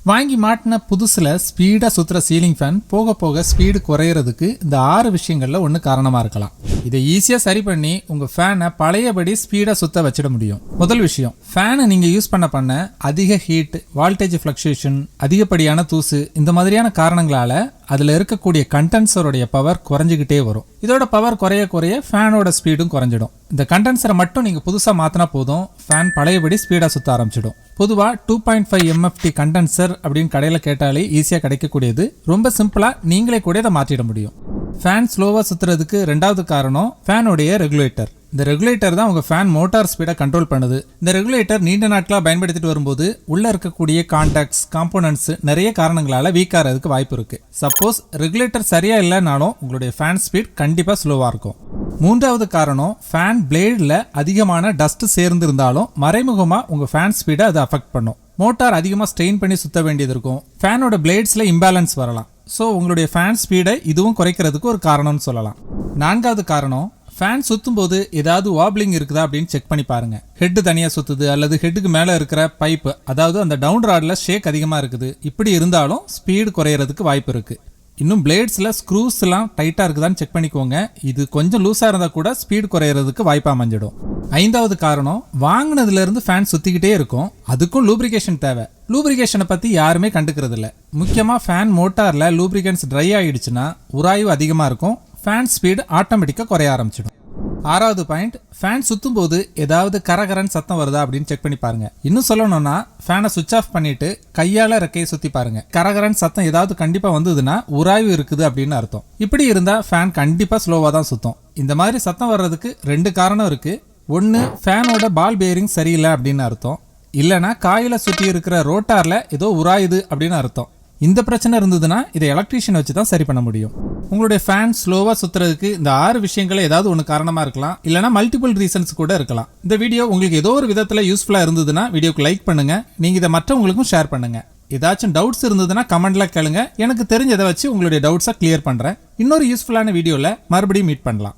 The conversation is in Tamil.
வாங்கி மாட்டின புதுசில் ஸ்பீடாக சுற்றுற சீலிங் ஃபேன் போக போக ஸ்பீடு குறையிறதுக்கு இந்த 6 விஷயங்களில் ஒன்று காரணமாக இருக்கலாம். இதை ஈஸியாக சரி பண்ணி உங்கள் ஃபேனை பழையபடி ஸ்பீடாக சுற்ற வச்சிட முடியும். முதல் விஷயம், ஃபேனை நீங்கள் யூஸ் பண்ண அதிக ஹீட், வால்டேஜ் ஃப்ளக்சுவேஷன், அதிகப்படியான தூசு இந்த மாதிரியான காரணங்களால் அதில் இருக்கக்கூடிய கண்டென்சருடைய பவர் குறைஞ்சிக்கிட்டே வரும். இதோட பவர் குறைய குறைய ஃபேனோட ஸ்பீடும் குறைஞ்சிடும். இந்த கண்டென்சரை மட்டும் நீங்கள் புதுசாக மாற்றினா போதும், ஃபேன் பழையபடி ஸ்பீடாக சுற்ற ஆரம்பிச்சிடும். பொதுவாக 2.5 MFT கண்டென்சர் அப்படின்னு கடையில் கேட்டாலே ஈஸியாக கிடைக்கக்கூடியது. ரொம்ப சிம்பிளாக நீங்களே கூட இதை மாற்றிட முடியும். ஃபேன் ஸ்லோவாக சுற்றுறதுக்கு ரெண்டாவது காரணம் ஃபேனுடைய ரெகுலேட்டர். இந்த ரெகுலேட்டர் தான் உங்கள் ஃபேன் மோட்டார் ஸ்பீடை கண்ட்ரோல் பண்ணுது. இந்த ரெகுலேட்டர் நீண்ட நாட்களாக பயன்படுத்திட்டு வரும்போது உள்ளே இருக்கக்கூடிய கான்டாக்ட்ஸ், காம்போனன்ட்ஸ் நிறைய காரணங்களால் வீக் ஆகிறதுக்கு வாய்ப்பு இருக்குது. சப்போஸ் ரெகுலேட்டர் சரியாக இல்லைனாலும் உங்களுடைய ஃபேன் ஸ்பீட் கண்டிப்பாக ஸ்லோவாக இருக்கும். மூன்றாவது காரணம், ஃபேன் பிளேடில் அதிகமான டஸ்ட் சேர்ந்து இருந்தாலும் மறைமுகமாக உங்கள் ஃபேன் ஸ்பீடை அதை அஃபெக்ட் பண்ணும். மோட்டார் அதிகமாக ஸ்ட்ரெயின் பண்ணி சுற்ற வேண்டியது இருக்கும். ஃபேனோட பிளேட்ஸில் இம்பேலன்ஸ் வரலாம். ஸோ உங்களுடைய ஃபேன் ஸ்பீடை இதுவும் குறைக்கிறதுக்கு ஒரு காரணம்னு சொல்லலாம். நான்காவது காரணம், ஃபேன் சுற்றும் போது ஏதாவது வாப்லிங் இருக்குதா அப்படின்னு செக் பண்ணி பாருங்க. ஹெட் தனியாக சுற்றுது அல்லது ஹெட்டுக்கு மேலே இருக்கிற பைப்பு, அதாவது அந்த டவுன் ராட்ல ஷேக் அதிகமாக இருக்குது, இப்படி இருந்தாலும் ஸ்பீடு குறையிறதுக்கு வாய்ப்பு இருக்கு. இன்னும் பிளேட்ஸில் ஸ்க்ரூஸ் எல்லாம் டைட்டாக இருக்குதான்னு செக் பண்ணிக்கோங்க. இது கொஞ்சம் லூஸாக இருந்தால் கூட ஸ்பீடு குறையிறதுக்கு வாய்ப்பாக அமைஞ்சிடும். ஐந்தாவது காரணம், வாங்கினதுலேருந்து ஃபேன் சுற்றிக்கிட்டே இருக்கும், அதுக்கும் லூப்ரிகேஷன் தேவை. லூப்ரிகேஷனை பற்றி யாருமே கண்டுக்கிறது இல்லை. முக்கியமாக ஃபேன் மோட்டாரில் லூப்ரிகன்ஸ் ட்ரை ஆகிடுச்சுன்னா உராய்வு அதிகமாக இருக்கும், ஃபேன் ஸ்பீடு ஆட்டோமேட்டிக்காக குறைய ஆரம்பிச்சிடும். ஆறாவது பாயிண்ட், ஃபேன் சுற்றும் போது ஏதாவது கரகரன்னு சத்தம் வருதா அப்படின்னு செக் பண்ணி பாருங்க. இன்னும் சொல்லணும்னா ஃபேனை சுவிட்ச் ஆஃப் பண்ணிட்டு கையால ரெக்கையை சுத்தி பாருங்க. கரகரன் சத்தம் ஏதாவது கண்டிப்பா வந்ததுன்னா உராய்வு இருக்குது அப்படின்னு அர்த்தம். இப்படி இருந்தா ஃபேன் கண்டிப்பா ஸ்லோவா தான் சுத்தும். இந்த மாதிரி சத்தம் வர்றதுக்கு 2 காரணம் இருக்கு. ஒன்னு, ஃபேனோட பால் பேரிங் சரியில்லை அப்படின்னு அர்த்தம். இல்லைன்னா காயில சுற்றி இருக்கிற ரோட்டார்ல ஏதோ உராயுது அப்படின்னு அர்த்தம். இந்த பிரச்சனை இருந்ததுன்னா இதை எலக்ட்ரீஷியன் வச்சு தான் சரி பண்ண முடியும். உங்களுடைய ஃபேன் ஸ்லோவா சுத்துறதுக்கு இந்த 6 விஷயங்கள் ஏதாவது ஒன்று காரணமா இருக்கலாம், இல்லைனா மல்டிபிள் ரீசன்ஸ் கூட இருக்கலாம். இந்த வீடியோ உங்களுக்கு ஏதோ ஒரு விதத்தில் யூஸ்ஃபுல்லா இருந்ததுன்னா வீடியோக்கு லைக் பண்ணுங்க. நீங்க இதை மற்றவங்களுக்கும் ஷேர் பண்ணுங்க. ஏதாச்சும் டவுட்ஸ் இருந்ததுன்னா கமெண்ட்ல கேளுங்க. எனக்கு தெரிஞ்சதை வச்சு உங்களுடைய டவுட்ஸை கிளியர் பண்றேன். இன்னொரு யூஸ்ஃபுல்லான வீடியோல மறுபடியும் மீட் பண்ணலாம்.